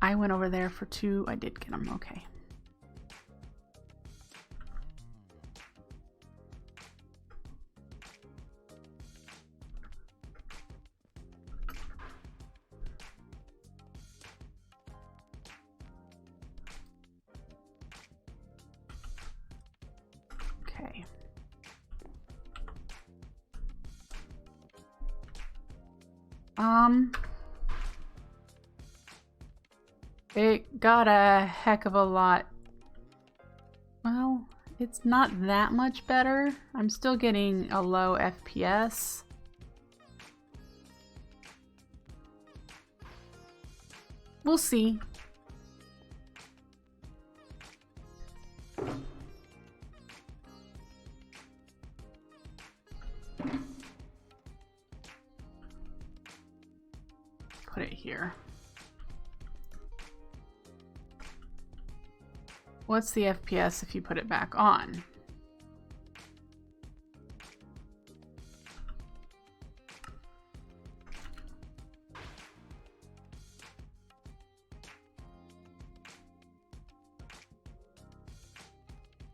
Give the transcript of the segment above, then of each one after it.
I went over there for 2. I did get them. Okay. Okay. It got a heck of a lot. Well, it's not that much better. I'm still getting a low FPS. We'll see. Put it here. What's the FPS if you put it back on?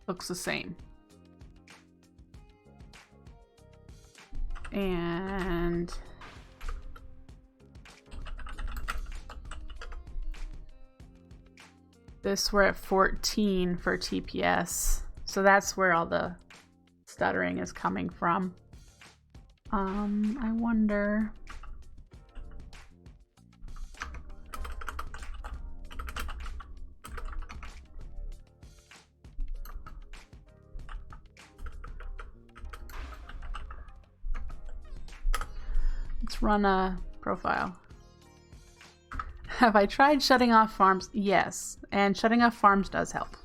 Looks the same. And this, we're at 14 for TPS. So that's where all the stuttering is coming from. I wonder. Let's run a profile. Have I tried shutting off farms? Yes, and shutting off farms does help.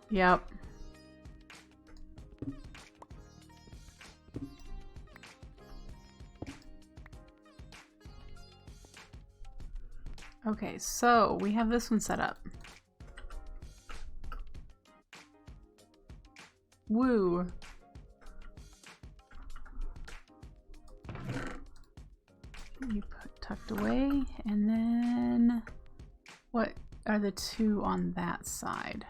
Yep. Okay, so we have this one set up. Woo. You put tucked away, and then what are the 2 on that side?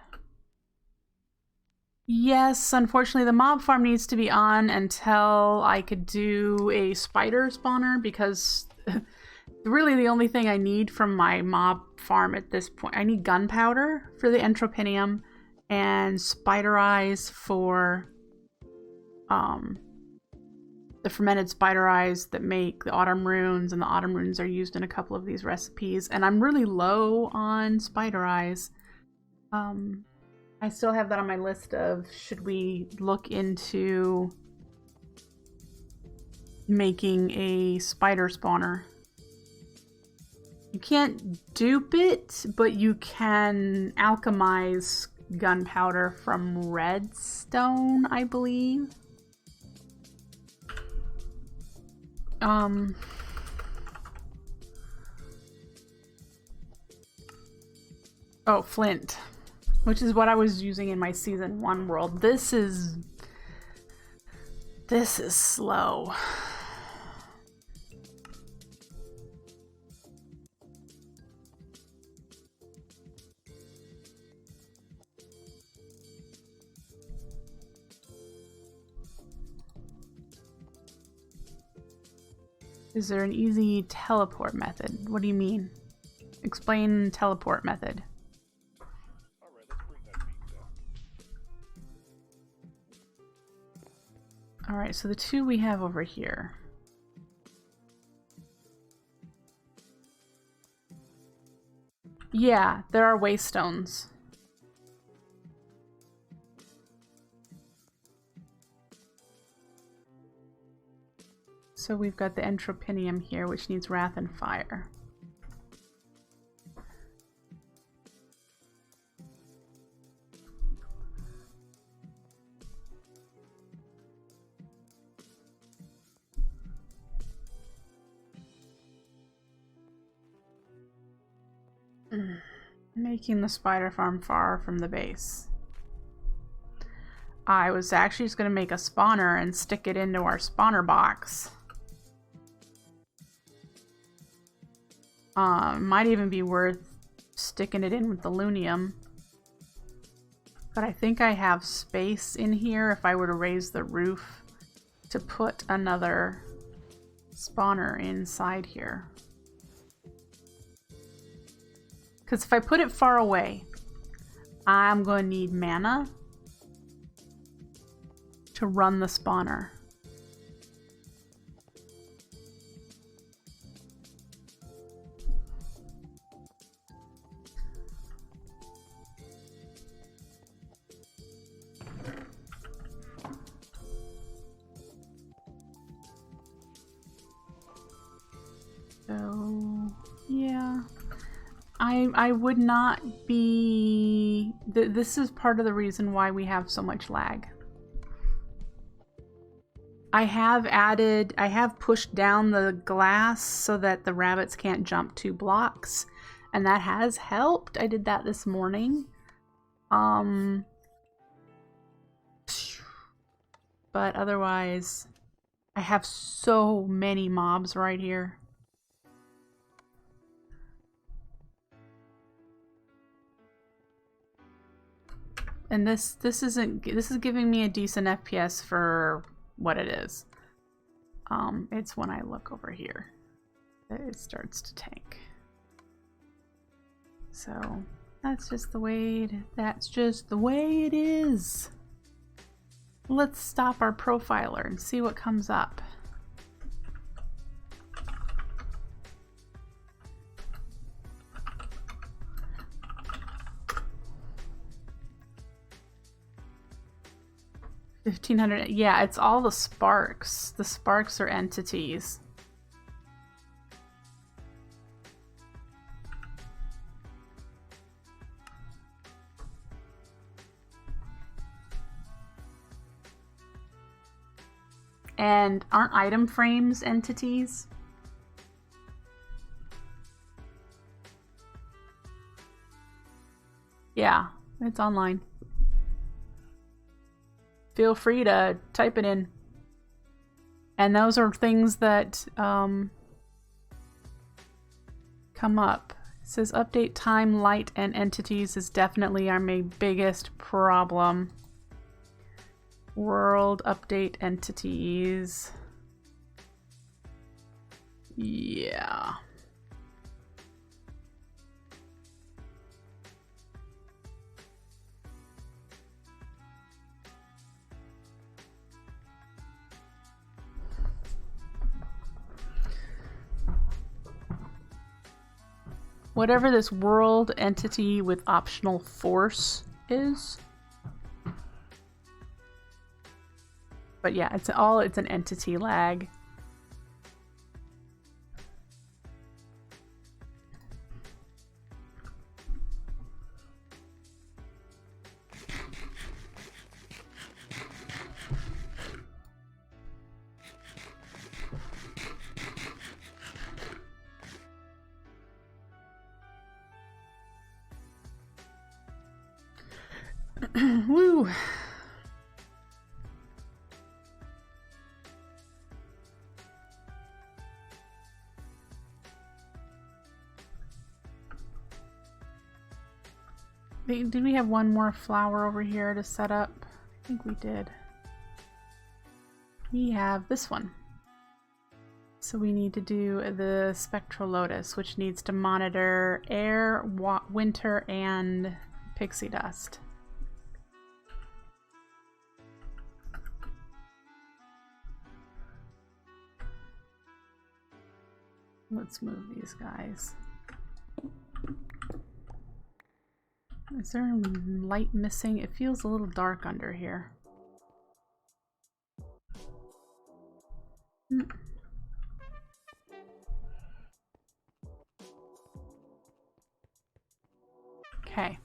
Yes, unfortunately the mob farm needs to be on until I could do a spider spawner, because really the only thing I need from my mob farm at this point, I need gunpowder for the entropinium and spider eyes for the fermented spider eyes that make the autumn runes, and the autumn runes are used in a couple of these recipes, and I'm really low on spider eyes. I still have that on my list of should we look into making a spider spawner. You can't dupe it, but you can alchemize gunpowder from redstone, I believe. Oh, flint, which is what I was using in my season 1 world. This is slow. Is there an easy teleport method? What do you mean? Explain teleport method. Alright, let's bring that beat down. Alright, so the 2 we have over here. Yeah, there are waystones. So we've got the entropinium here, which needs wrath and fire. Making the spider farm far from the base. I was actually just going to make a spawner and stick it into our spawner box. Might even be worth sticking it in with the lunium. But I think I have space in here if I were to raise the roof to put another spawner inside here. Because if I put it far away, I'm going to need mana to run the spawner. So, yeah. I would not be... This is part of the reason why we have so much lag. I have pushed down the glass so that the rabbits can't jump 2 blocks, and that has helped. I did that this morning. But otherwise, I have so many mobs right here. And this is giving me a decent FPS for what it is. It's when I look over here that it starts to tank. So that's just the way it is. Let's stop our profiler and see what comes up. $1,500. Yeah, it's all the sparks. The sparks are entities. And aren't item frames entities? Yeah, it's online. Feel free to type it in. And those are things that come up. It says update time, light, and entities is definitely our biggest problem. World update entities. Yeah. Whatever this world entity with optional force is. But yeah, it's an entity lag. Woo. Did we have one more flower over here to set up? I think we did. We have this one. So we need to do the Spectral Lotus, which needs to monitor air, winter, and pixie dust. Let's move these guys. Is there light missing? It feels a little dark under here. Okay.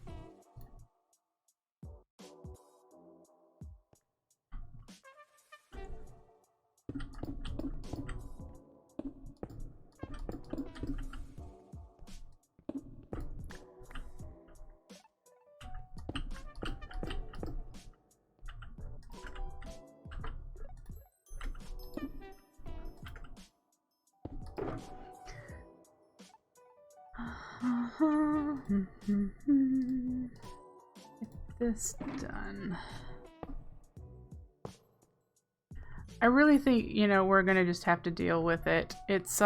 Get this done. I really think, you know, we're gonna just have to deal with it. It's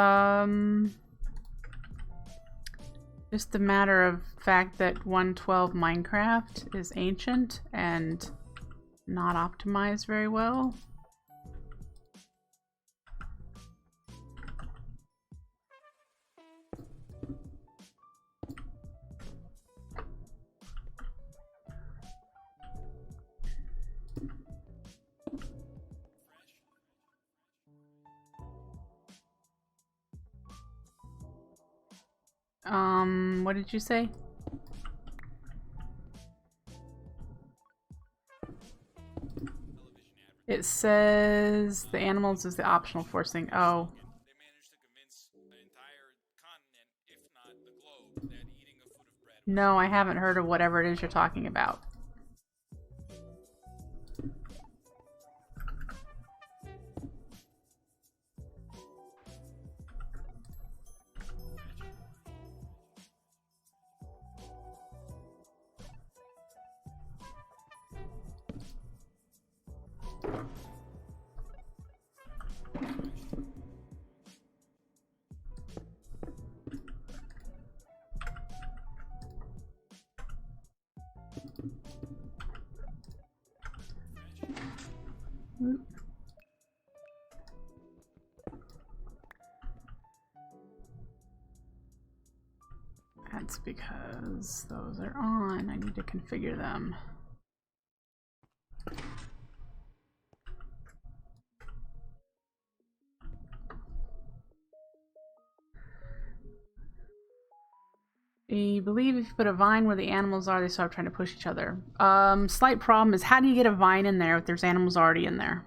just a matter of fact that 1.12 Minecraft is ancient and not optimized very well. What did you say? It says the animals is the optional forcing. Oh. They managed to convince the entire continent, if not the globe, that eating a foot of bread. No, I haven't heard of whatever it is you're talking about. That's because those are on. I need to configure them. I believe if you put a vine where the animals are, they start trying to push each other. Slight problem is, how do you get a vine in there if there's animals already in there?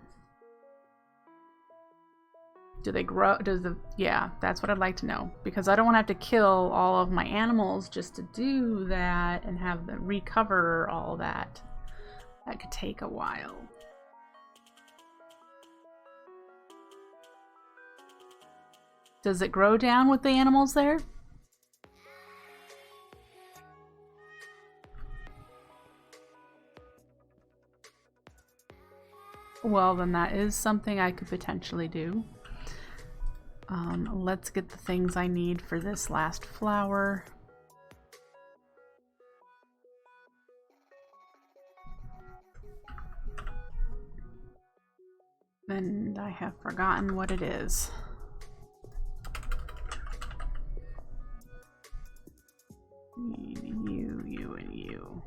Do they grow? Yeah, that's what I'd like to know. Because I don't want to have to kill all of my animals just to do that and have them recover all that. That could take a while. Does it grow down with the animals there? Well, then that is something I could potentially do. Let's get the things I need for this last flower. And I have forgotten what it is. You, and you.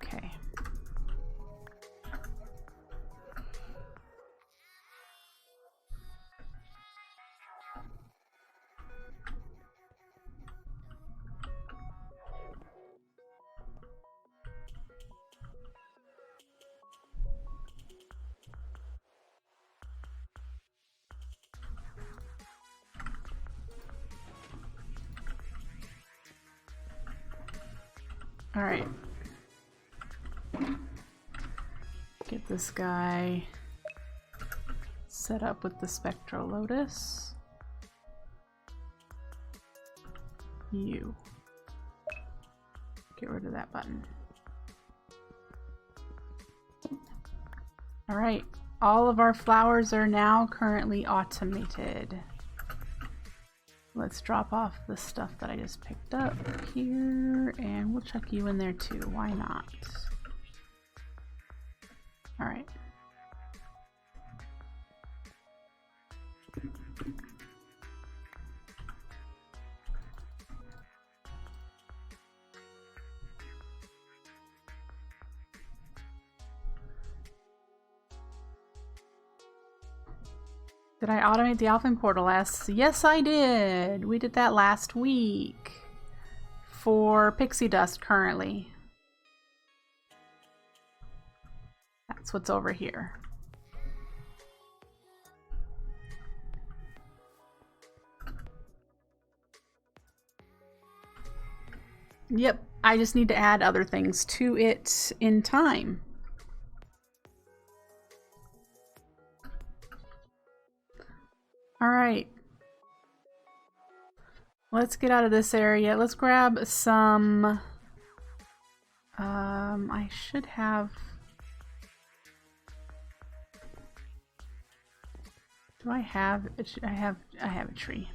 Okay. All right. Get this guy set up with the Spectral Lotus. You. Get rid of that button. All right. All of our flowers are now currently automated. Let's drop off the stuff that I just picked up here, and we'll chuck you in there too. Why not? All right. Did I automate the Alphen portal last? Yes, I did. We did that last week for Pixie Dust currently. That's what's over here. Yep, I just need to add other things to it in time. All right. let's get out of this area. Let's grab some... I should have... Do I have... I have a tree.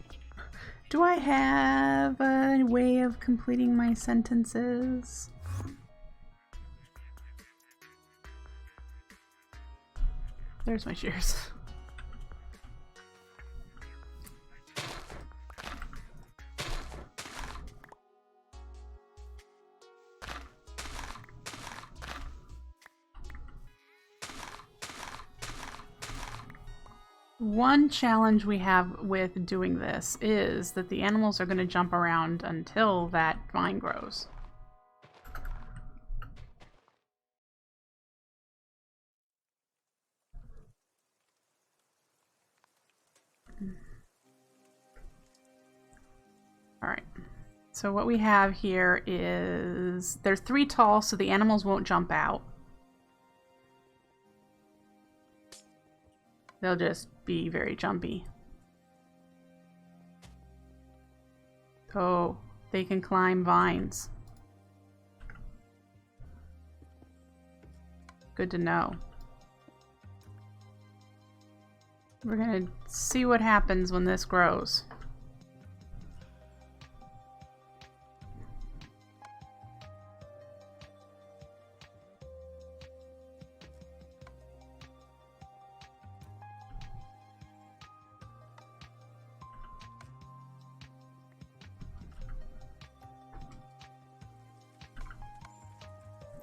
Do I have a way of completing my sentences? There's my shears. One challenge we have with doing this is that the animals are going to jump around until that vine grows. Alright, so what we have here is they're 3 tall, so the animals won't jump out. They'll just be very jumpy. Oh, they can climb vines. Good to know. We're gonna see what happens when this grows.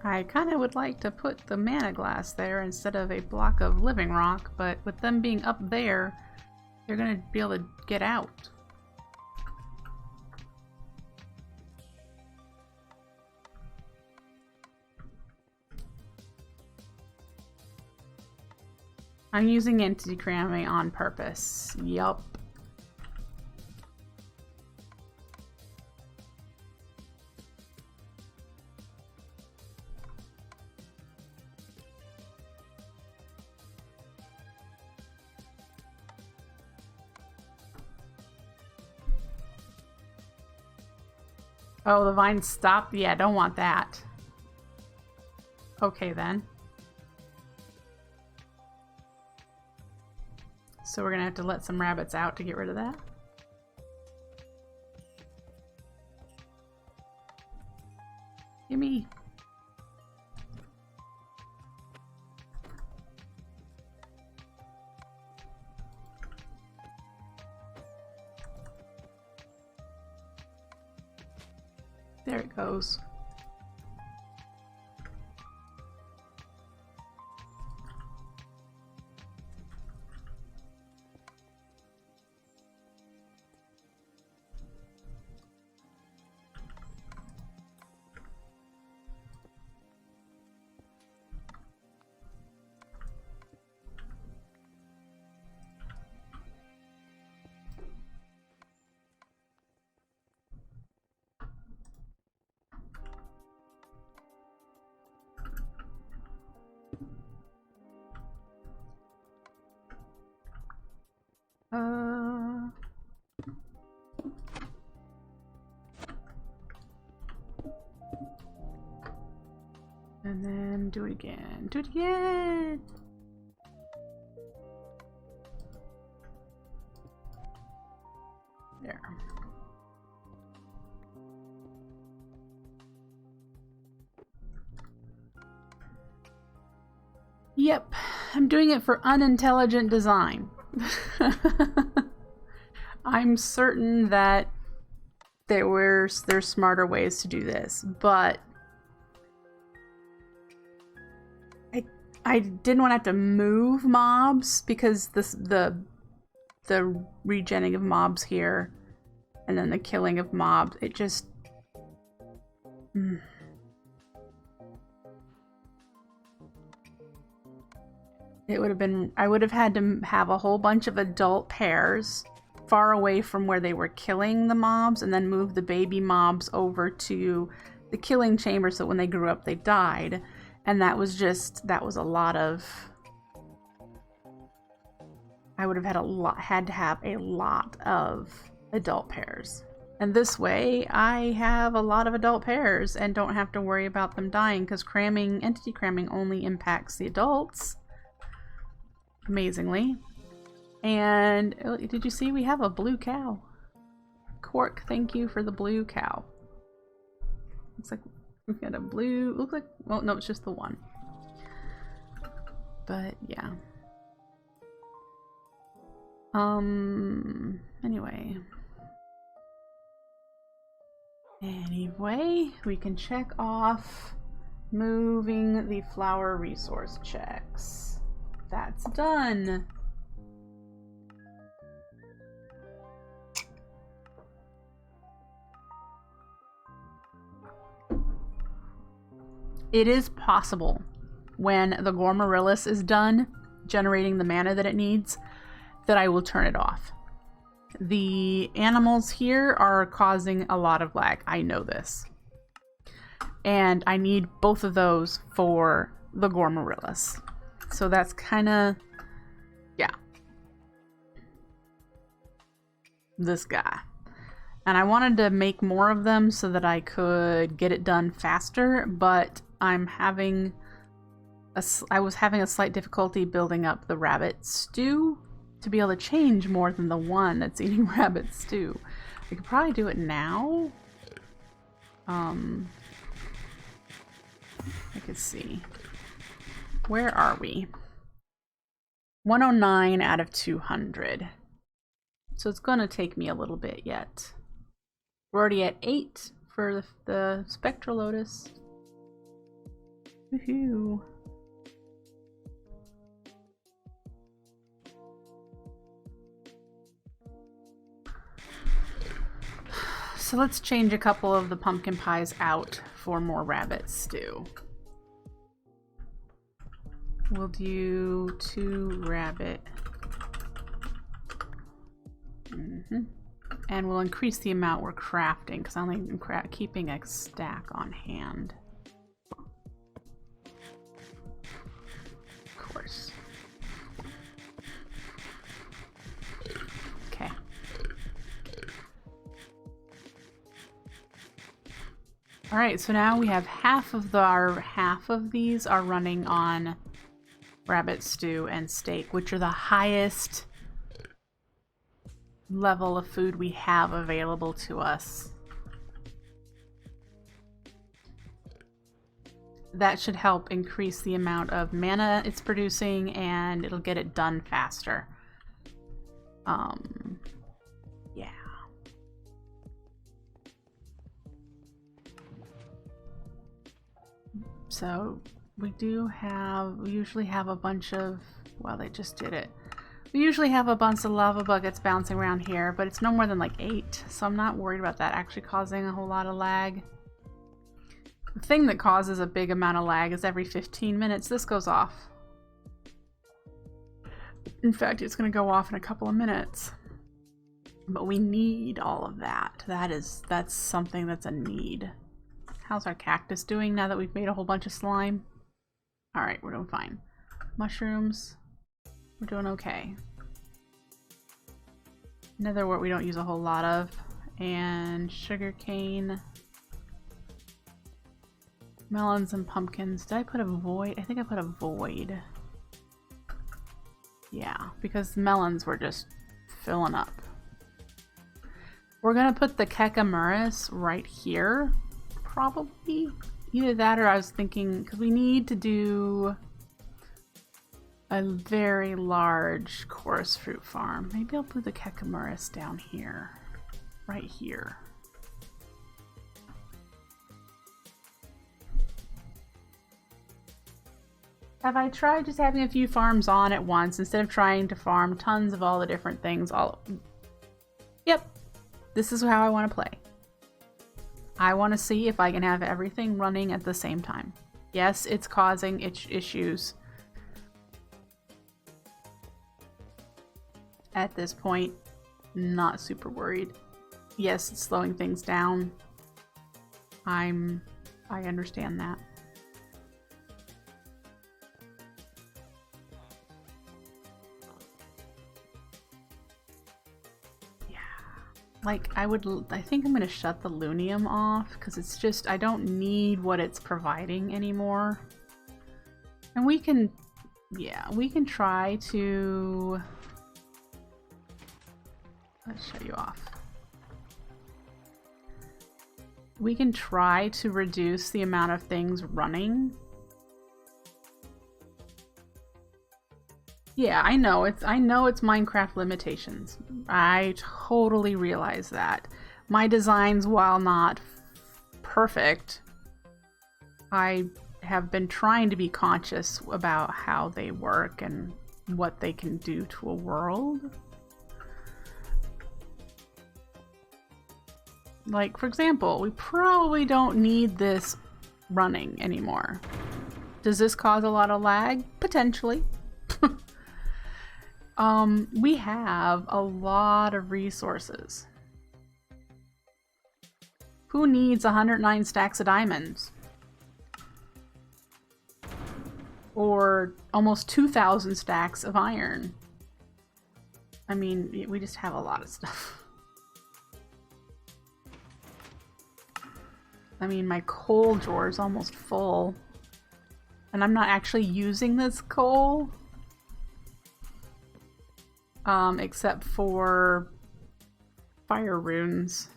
I kind of would like to put the mana glass there instead of a block of living rock, but with them being up there, they're going to be able to get out. I'm using anti-cramming on purpose. Yup. Oh, the vine stopped? Yeah, don't want that. Okay, then. So we're gonna have to let some rabbits out to get rid of that. Gimme. There it goes. And then do it again. Do it again! There. Yep, I'm doing it for unintelligent design. I'm certain that there's smarter ways to do this, but I didn't want to have to move mobs because the regenning of mobs here and then the killing of mobs, it just it would have been, I would have had to have a whole bunch of adult pairs far away from where they were killing the mobs and then move the baby mobs over to the killing chamber so when they grew up they died. And that was a lot of, I would have had to have a lot of adult pairs. And this way, I have a lot of adult pairs and don't have to worry about them dying, because entity cramming only impacts the adults. Amazingly. And did you see we have a blue cow? Quark, thank you for the blue cow. Looks like we've got a blue, looks like, well, no, it's just the one. But yeah. Anyway, we can check off moving the flower resource checks. That's done. It is possible when the Gormarillus is done generating the mana that it needs that I will turn it off. The animals here are causing a lot of lag. I know this. And I need both of those for the Gormarillus. So that's kind of, yeah. This guy. And I wanted to make more of them so that I could get it done faster, but I was having a slight difficulty building up the rabbit stew to be able to change more than the one that's eating rabbit stew. I could probably do it now. I could see. Where are we? 109 out of 200. So it's going to take me a little bit yet. We're already at 8 for the Spectral Lotus. Woohoo! So let's change a couple of the pumpkin pies out for more rabbit stew. We'll do 2 rabbit. And we'll increase the amount we're crafting, because I'm only keeping a stack on hand. Of course. Okay. Alright, so now we have half of these are running on rabbit stew and steak, which are the highest level of food we have available to us. That should help increase the amount of mana it's producing, and it'll get it done faster. Yeah. So we usually have a bunch of, well, they just did it. We usually have a bunch of lava buckets bouncing around here, but it's no more than like 8, so I'm not worried about that actually causing a whole lot of lag. The thing that causes a big amount of lag is every 15 minutes this goes off. In fact, it's going to go off in a couple of minutes. But we need all of that. That's something that's a need. How's our cactus doing now that we've made a whole bunch of slime? Alright, we're doing fine. Mushrooms. We're doing okay. Netherwort we don't use a whole lot of. And sugarcane. Melons and pumpkins. Did I put a void? I think I put a void. Yeah, because melons were just filling up. We're gonna put the Kekamuris right here. Probably. Either that or I was thinking, because we need to do a very large chorus fruit farm. Maybe I'll put the Kekamuris down here. Right here. Have I tried just having a few farms on at once instead of trying to farm tons of all the different things? Yep. This is how I want to play. I want to see if I can have everything running at the same time. Yes, it's causing issues. At this point, not super worried. Yes, it's slowing things down. I understand that. like, I think I'm gonna shut the Lunium off because it's just, I don't need what it's providing anymore. And we can, yeah, we can try to, let's shut you off. We can try to reduce the amount of things running. Yeah, I know it's Minecraft limitations. I totally realize that. My designs, while not perfect, I have been trying to be conscious about how they work and what they can do to a world. Like, for example, we probably don't need this running anymore. Does this cause a lot of lag? Potentially. We have a lot of resources. Who needs 109 stacks of diamonds? Or almost 2,000 stacks of iron? I mean, we just have a lot of stuff. I mean, my coal drawer is almost full. And I'm not actually using this coal. Except for fire runes.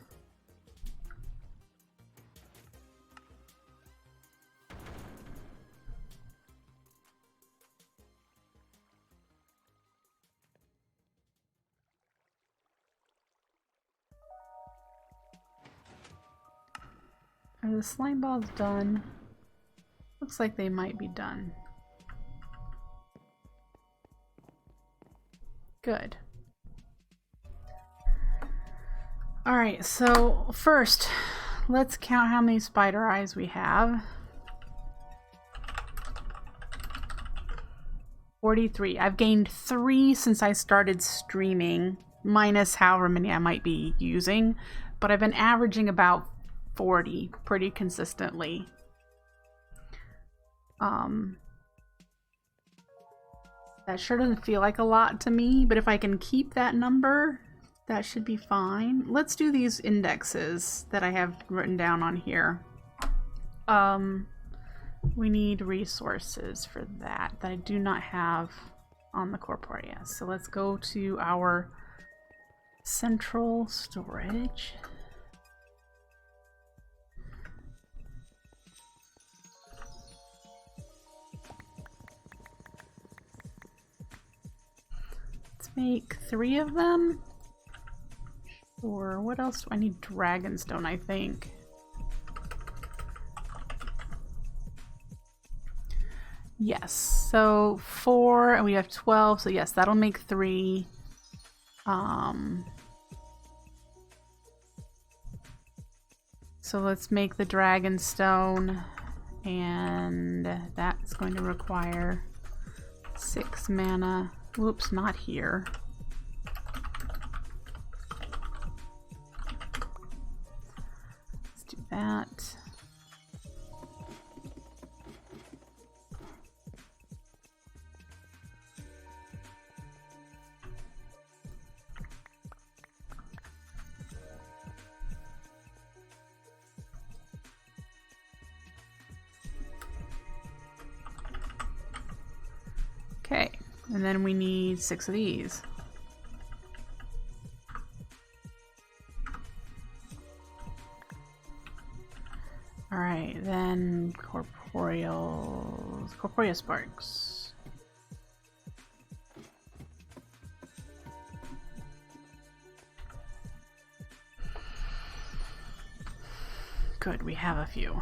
Are the slime balls done? Looks like they might be done. Good. Alright, so first, let's count how many spider eyes we have. 43. I've gained 3 since I started streaming, minus however many I might be using, but I've been averaging about 40 pretty consistently. That sure doesn't feel like a lot to me, but if I can keep that number, that should be fine. Let's do these indexes that I have written down on here. We need resources for that I do not have on the Corporea. So let's go to our central storage. Make 3 of them. Or what else do I need? Dragonstone, I think. Yes, so 4 and we have 12, so yes, that'll make 3. So let's make the Dragonstone, and that's going to require 6 mana. Whoops, not here. Let's do that. Okay. And then we need 6 of these. Alright, then Corporeal Sparks. Good, we have a few.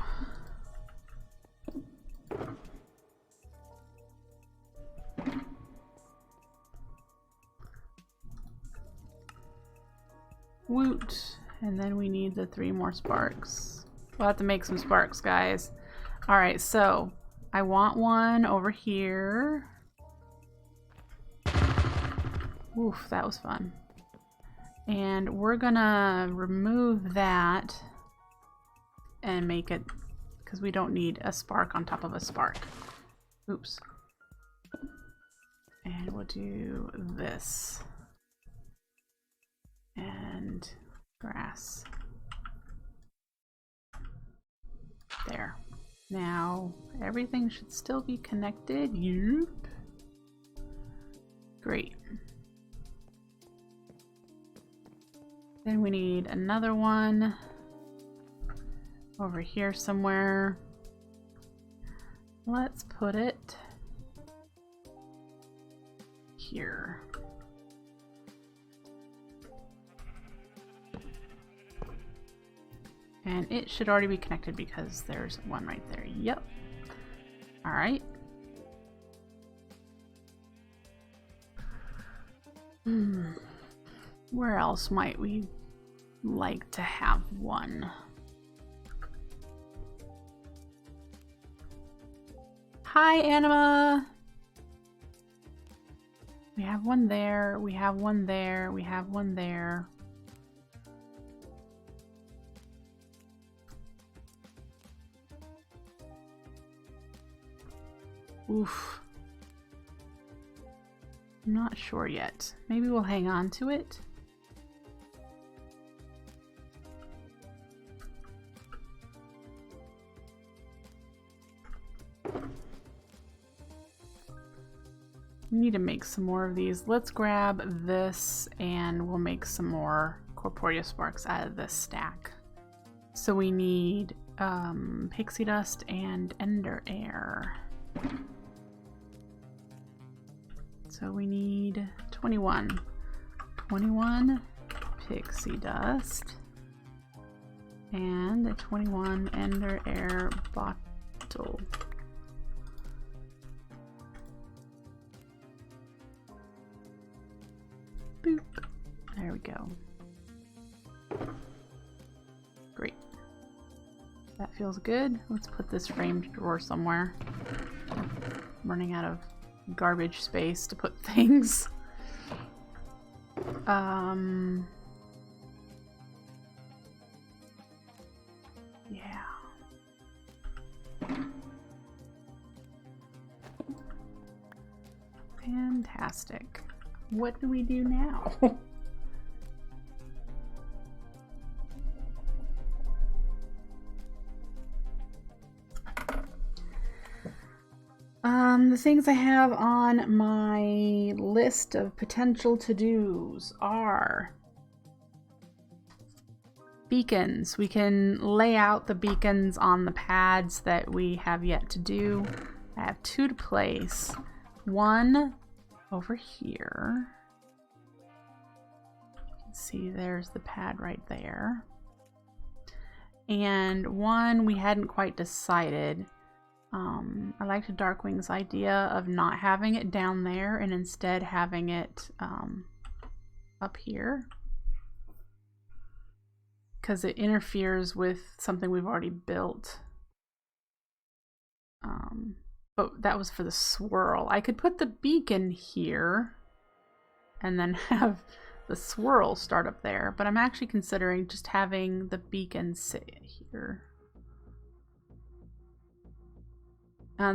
Woot. And then we need the 3 more sparks. We'll have to make some sparks, guys. Alright, so I want one over here. Oof, that was fun. And we're gonna remove that and make it, because we don't need a spark on top of a spark. Oops. And we'll do this. And Grass. There. Now, everything should still be connected. Yep. Great. Then we need another one over here somewhere. Let's put it here. And it should already be connected because there's one right there. Yep. All right. Where else might we like to have one? Hi, Anima. We have one there. We have one there. We have one there. Oof. I'm not sure yet. Maybe we'll hang on to it. We need to make some more of these. Let's grab this and we'll make some more corporeal sparks out of this stack. So we need pixie dust and ender air. So we need 21 pixie dust and 21 ender air bottle. Boop. There we go. Great. That feels good. Let's put this framed drawer somewhere. I'm running out of garbage space to put things. Yeah. Fantastic. What do we do now? The things I have on my list of potential to-dos are beacons. We can lay out the beacons on the pads that we have yet to do. I have 2 to place. One over here. You can see there's the pad right there. And one we hadn't quite decided. I liked Darkwing's idea of not having it down there and instead having it up here, because it interferes with something we've already built. But that was for the swirl. I could put the beacon here and then have the swirl start up there, but I'm actually considering just having the beacon sit here.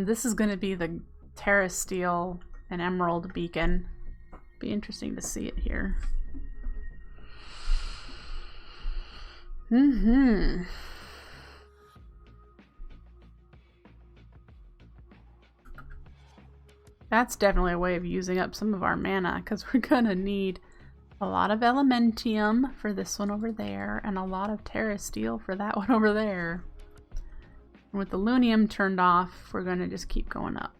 This is going to be the Terraced steel and emerald beacon. Be interesting to see it here. That's definitely a way of using up some of our mana, because we're going to need a lot of elementium for this one over there and a lot of Terraced steel for that one over there. With the lunium turned off, we're going to just keep going up.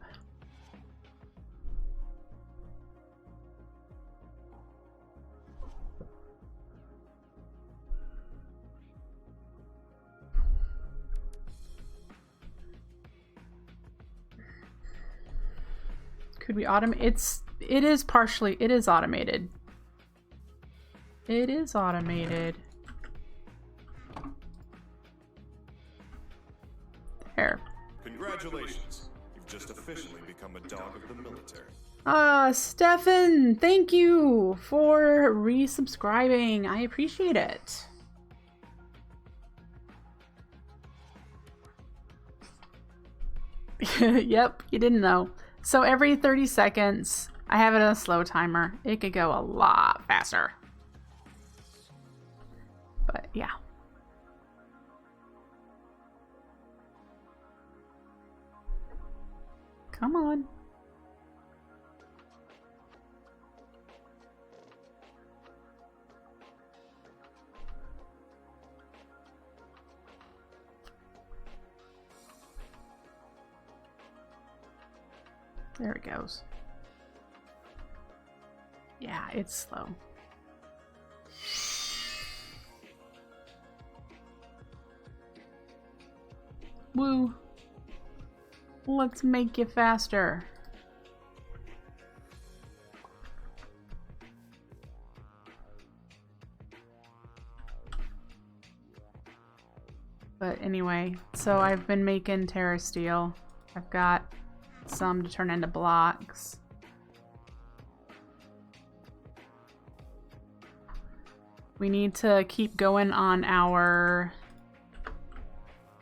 Could we automate? It is automated. It is automated. There. Congratulations. You've just officially become a dog of the military. Stefan, thank you for resubscribing. I appreciate it. Yep, you didn't know. So every 30 seconds, I have it on a slow timer. It could go a lot faster. But yeah. Come on. There it goes. Yeah, it's slow. Woo. Let's make you faster. But anyway, so I've been making Terra Steel. I've got some to turn into blocks. We need to keep going on our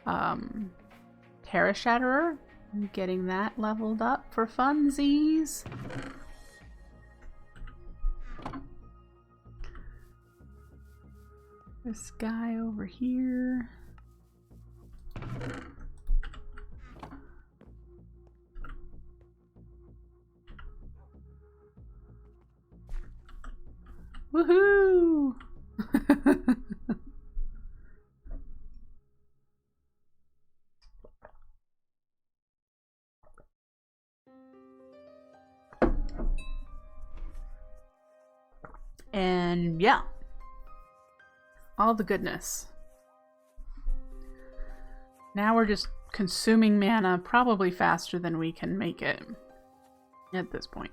Terra Shatterer. Getting that leveled up for funsies. This guy over here. Woohoo! And yeah, all the goodness. Now we're just consuming mana probably faster than we can make it at this point.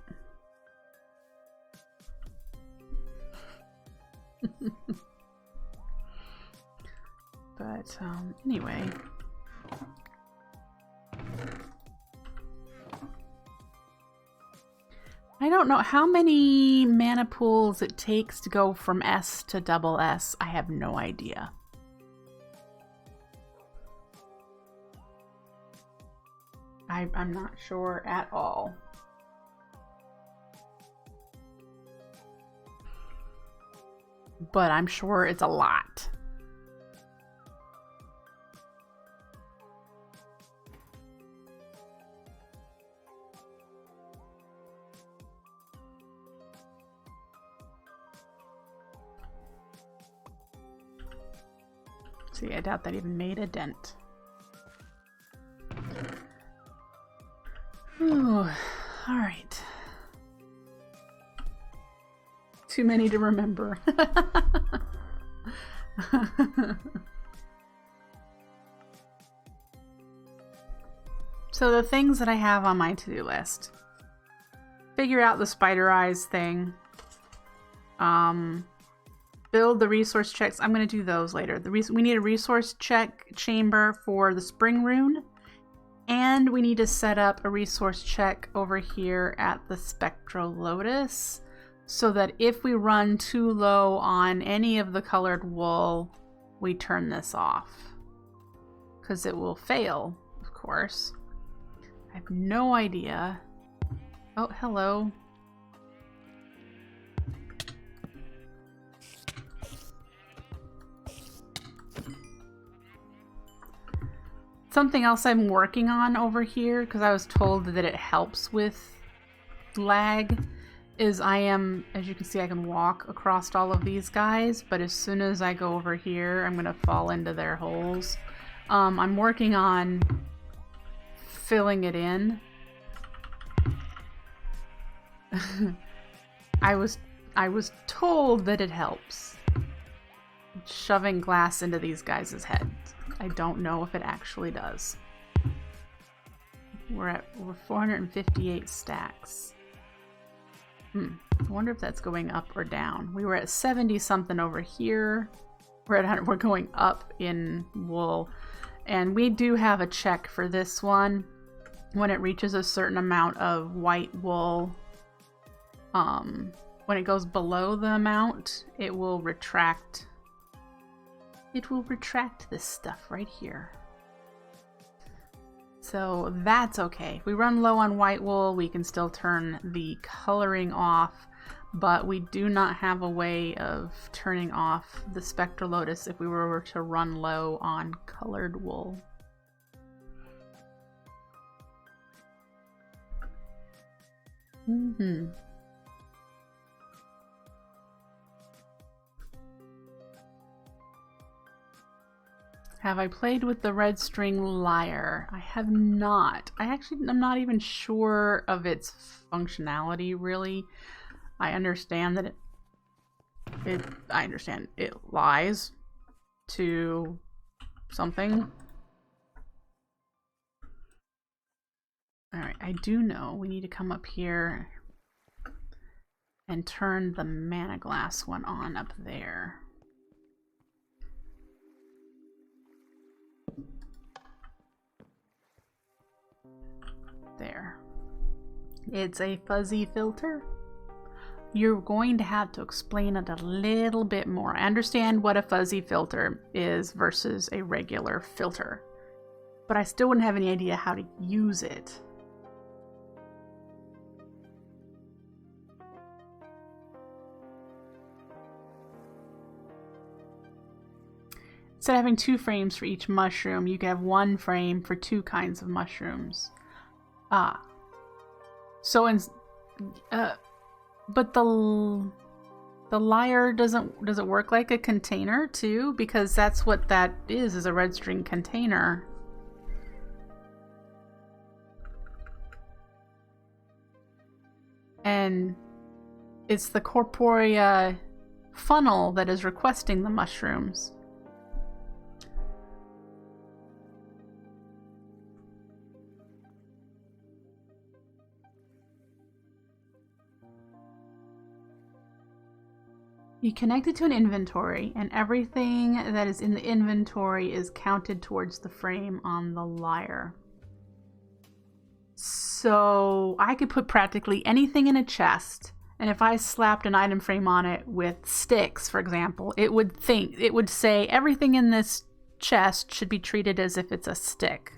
But anyway. I don't know how many mana pools it takes to go from S to double S. I have no idea. I'm not sure at all. But I'm sure it's a lot. See, I doubt that even made a dent. Ooh, all right. Too many to remember. So the things that I have on my to-do list. Figure out the spider eyes thing. Build the resource checks. I'm going to do those later. We need a resource check chamber for the spring rune. And we need to set up a resource check over here at the Spectral Lotus. So that if we run too low on any of the colored wool, we turn this off. Because it will fail, of course. I have no idea. Oh, hello. Something else I'm working on over here, because I was told that it helps with lag, is I am, as you can see, I can walk across all of these guys, but as soon as I go over here, I'm going to fall into their holes. I'm working on filling it in. I was told that it helps. Shoving glass into these guys' heads. I don't know if it actually does. We're 458 stacks. I wonder if that's going up or down. We were at 70 something over here. We're going up in wool. And we do have a check for this one. When it reaches a certain amount of white wool, when it goes below the amount, it will retract. It will retract this stuff right here. So that's okay. If we run low on white wool, we can still turn the coloring off. but we do not have a way of turning off the Spectral Lotus if we were to run low on colored wool. Have I played with the red string lyre? I have not. I'm not even sure of its functionality, really. I understand that it lies to something. Alright, I do know we need to come up here and turn the mana glass one on up there. There. It's a fuzzy filter. You're going to have to explain it a little bit more. I understand what a fuzzy filter is versus a regular filter, but I still wouldn't have any idea how to use it. Instead of having 2 frames for each mushroom, you can have 1 frame for 2 kinds of mushrooms. So but the lyre does it work like a container too? Because that's what that is a red string container. And it's the corporea funnel that is requesting the mushrooms. You connect it to an inventory, and everything that is in the inventory is counted towards the frame on the lyre. So I could put practically anything in a chest, and if I slapped an item frame on it with sticks, for example, it would say everything in this chest should be treated as if it's a stick.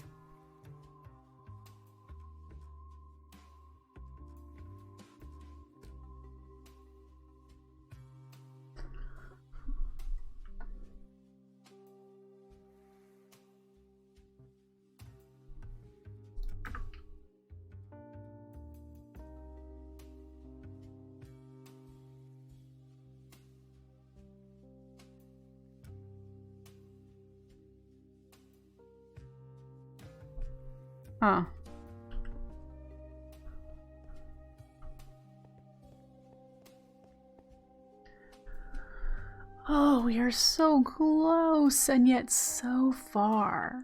Huh. Oh, we are so close and yet so far.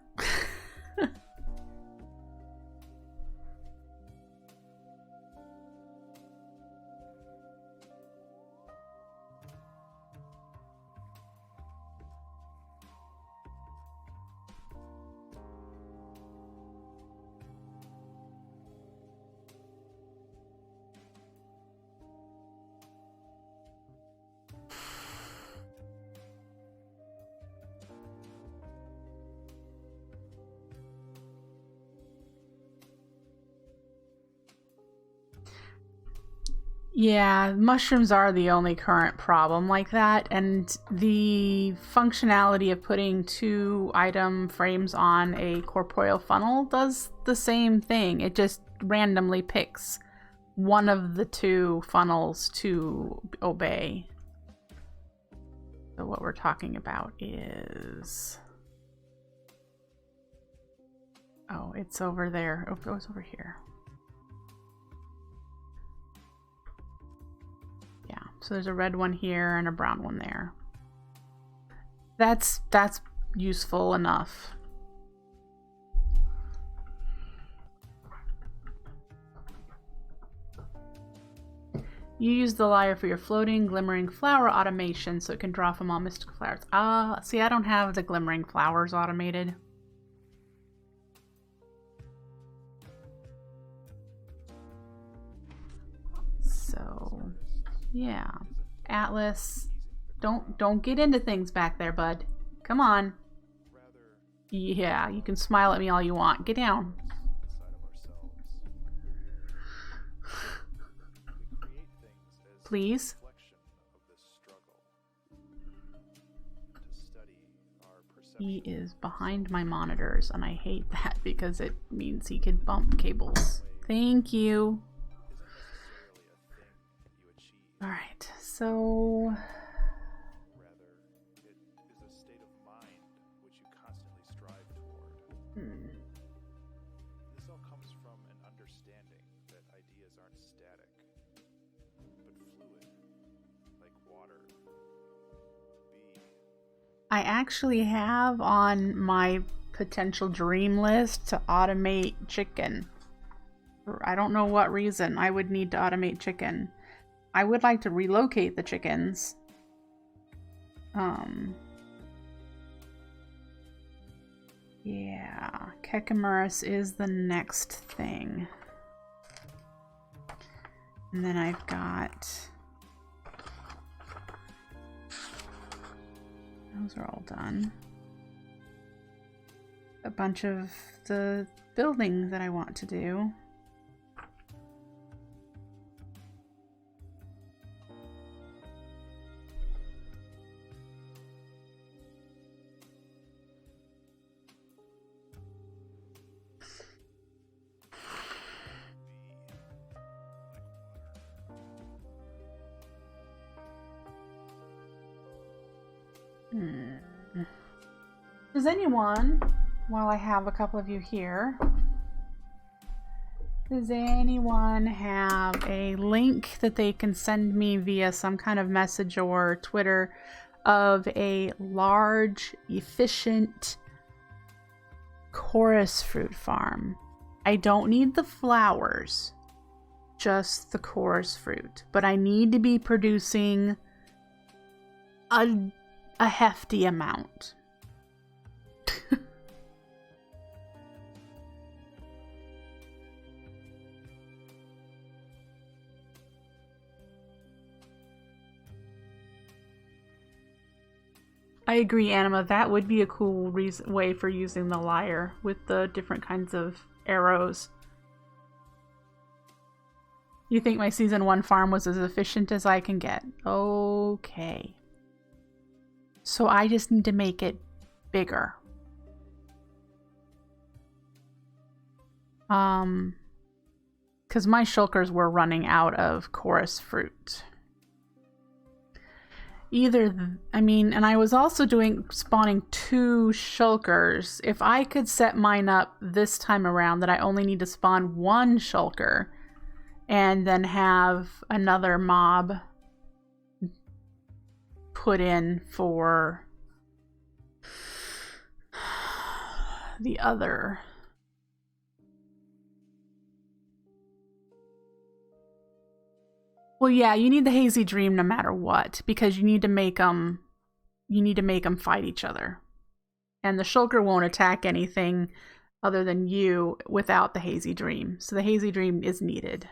Yeah, mushrooms are the only current problem like that, and the functionality of putting 2 item frames on a corporeal funnel does the same thing. It just randomly picks one of the 2 funnels to obey. So what we're talking about is... Oh, it's over there. Oh, it's over here. Yeah, so there's a red one here and a brown one there. That's useful enough. You use the lyre for your floating, glimmering flower automation so it can draw from all mystical flowers. See, I don't have the glimmering flowers automated. So... yeah, Atlas, don't get into things back there, bud. Come on. Yeah, you can smile at me all you want. Get down. Please. He is behind my monitors, and I hate that because it means he could bump cables. Thank you. Alright, so... This all comes from an understanding that ideas aren't static, but fluid, like water. I actually have on my potential dream list to automate chicken. For I don't know what reason I would need to automate chicken. I would like to relocate the chickens. Yeah, Kekimerus is the next thing. And then I've got... Those are all done. A bunch of the building that I want to do. Does anyone, while I have a couple of you here, does anyone have a link that they can send me via some kind of message or Twitter of a large, efficient chorus fruit farm? I don't need the flowers, just the chorus fruit, but I need to be producing a hefty amount. I agree, Anima. That would be a cool way for using the lyre with the different kinds of arrows. You think my season 1 farm was as efficient as I can get? Okay. So I just need to make it bigger. Because my shulkers were running out of chorus fruit. And I was also spawning 2 shulkers. If I could set mine up this time around that I only need to spawn 1 shulker and then have another mob put in for the other. Well, yeah, you need the hazy dream no matter what, because you need to make them fight each other. And the shulker won't attack anything other than you without the hazy dream. So the hazy dream is needed.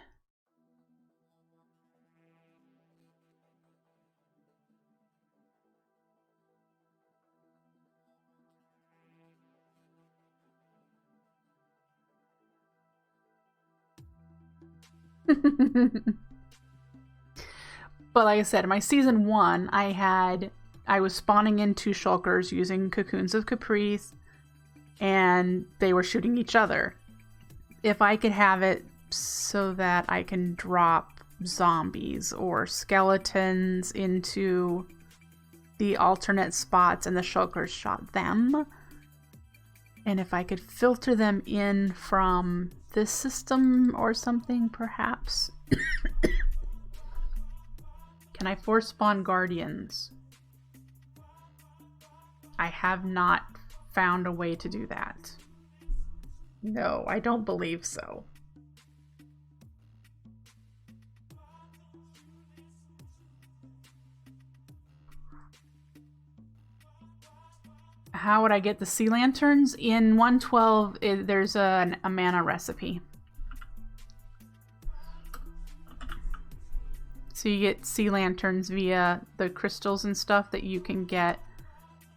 But like I said, in my season 1, I was spawning in 2 shulkers using Cocoons of Caprice, and they were shooting each other. If I could have it so that I can drop zombies or skeletons into the alternate spots and the shulkers shot them, and if I could filter them in from this system or something, perhaps. Can I force spawn guardians? I have not found a way to do that. No, I don't believe so. How would I get the sea lanterns? In 112, there's a mana recipe. So you get sea lanterns via the crystals and stuff that you can get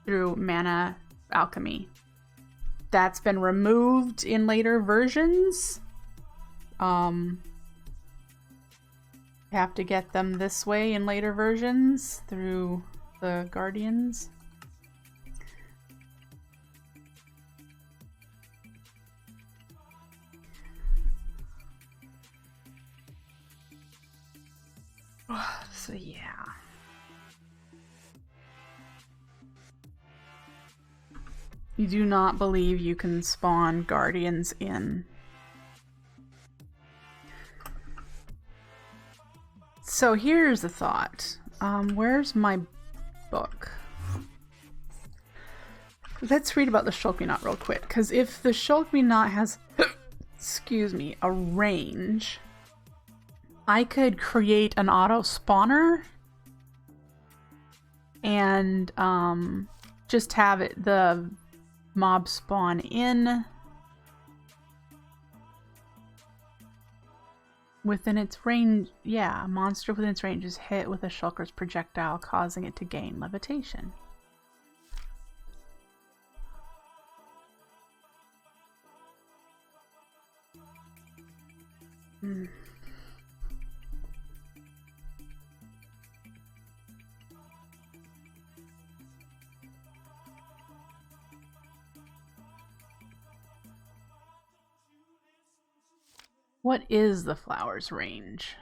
through mana alchemy. That's been removed in later versions. It have to get them this way in later versions through the Guardians. So yeah. You do not believe you can spawn Guardians in. So here's a thought. Where's my book? Let's read about the Shulk-Me-Not real quick, because if the Shulk-Me-Not has, excuse me, a range, I could create an auto spawner and just have it the mob spawn in within its range. Yeah, a monster within its range is hit with a shulker's projectile, causing it to gain levitation. What is the flower's range?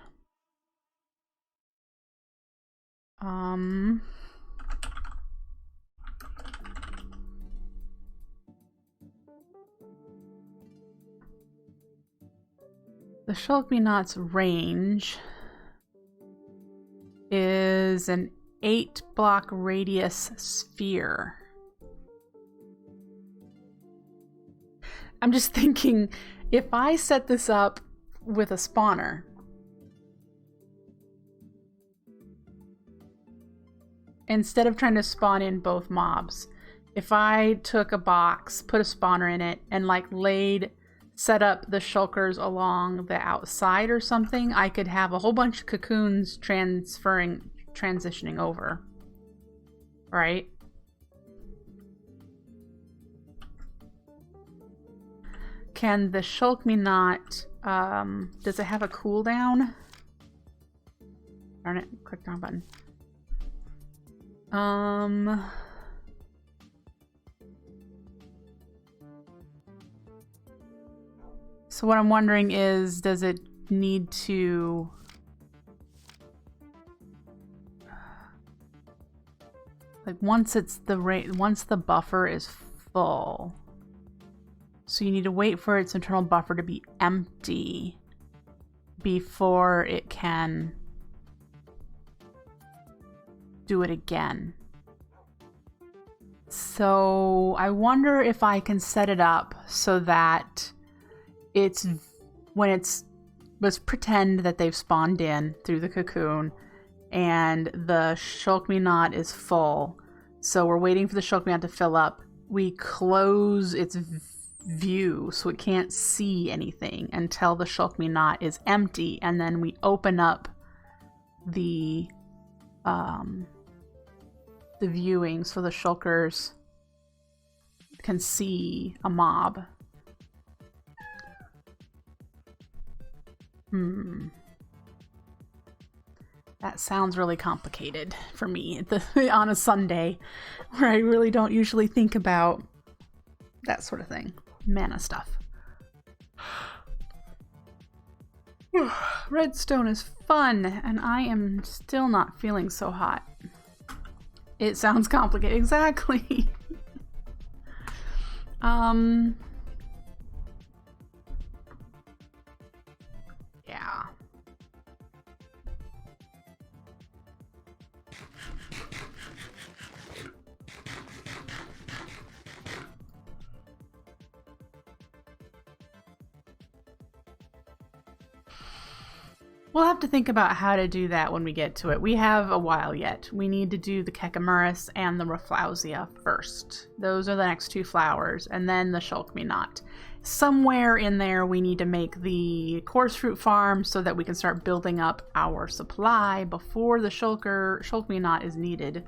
The Shulk-Me-Not's range is an 8-block radius sphere. I'm just thinking, if I set this up with a spawner, instead of trying to spawn in both mobs, if I took a box, put a spawner in it, and like set up the shulkers along the outside or something, I could have a whole bunch of cocoons transitioning over, right? Can the Shulk-Me-Not, does it have a cooldown? Darn it, click the wrong button. So what I'm wondering is, does it need to... like once the buffer is full, so you need to wait for its internal buffer to be empty before it can do it again. So I wonder if I can set it up so that let's pretend that they've spawned in through the cocoon and the Shulk-Me-Not is full. So we're waiting for the Shulk-Me-Not to fill up. We close its view so it can't see anything until the Shulk-Me-Not is empty, and then we open up the viewing so the shulkers can see a mob. That sounds really complicated for me on a Sunday, where I really don't usually think about that sort of thing. Mana stuff. Redstone is fun, and I am still not feeling so hot. It sounds complicated. Exactly. Yeah. We'll have to think about how to do that when we get to it. We have a while yet. We need to do the Kekamuris and the Rafflesia first. Those are the next two flowers, and then the Shulk-Me-Not. Somewhere in there we need to make the coarse fruit farm so that we can start building up our supply before the Shulk-Me-Not is needed.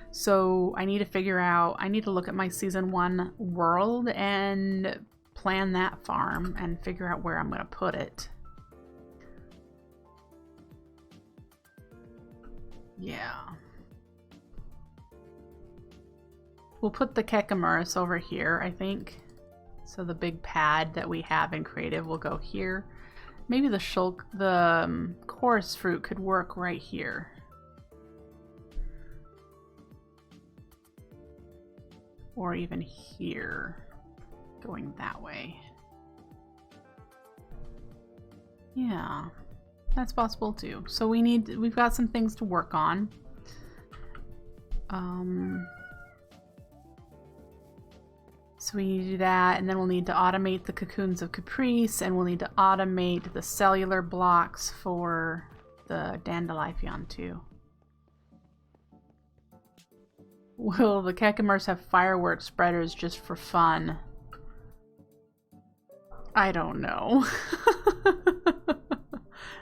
So I need to figure out, I need to look at my Season 1 world and plan that farm and figure out where I'm going to put it. Yeah. We'll put the Kekamuris over here, I think. So the big pad that we have in creative will go here. Maybe the shulk, the chorus fruit could work right here. Or even here, going that way. Yeah, that's possible too. So we've got some things to work on. So we need to do that, and then we'll need to automate the cocoons of Caprice, and we'll need to automate the cellular blocks for the Dandelion too. Will the Kekamuris have fireworks spreaders just for fun? I don't know.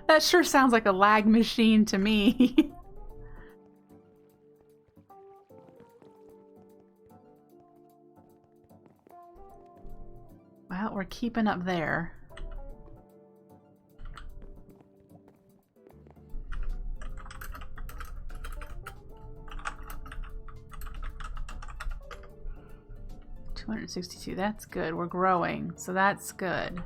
That sure sounds like a lag machine to me. Well, we're keeping up there. $262, that's good. We're growing, so that's good.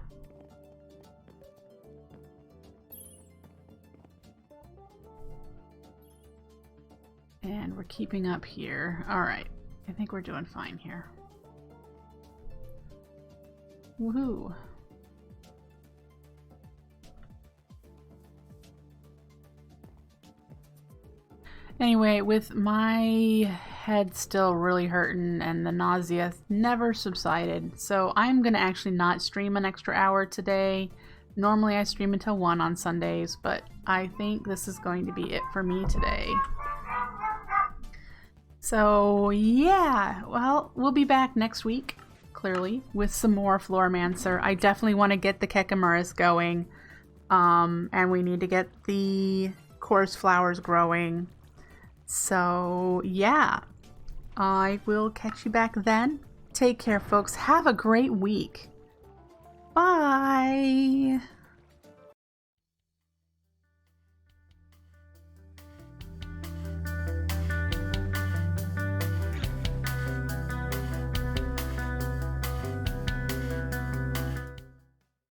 And we're keeping up here. All right, I think we're doing fine here. Woohoo. Anyway, with my head still really hurting and the nausea never subsided, so I'm gonna actually not stream an extra hour today. Normally I stream until 1 on Sundays, but I think this is going to be it for me today. So yeah, well, we'll be back next week, clearly, with some more Floramancer. I definitely want to get the Kekamuris going, and we need to get the chorus flowers growing. So yeah, I will catch you back then. Take care, folks. Have a great week. Bye.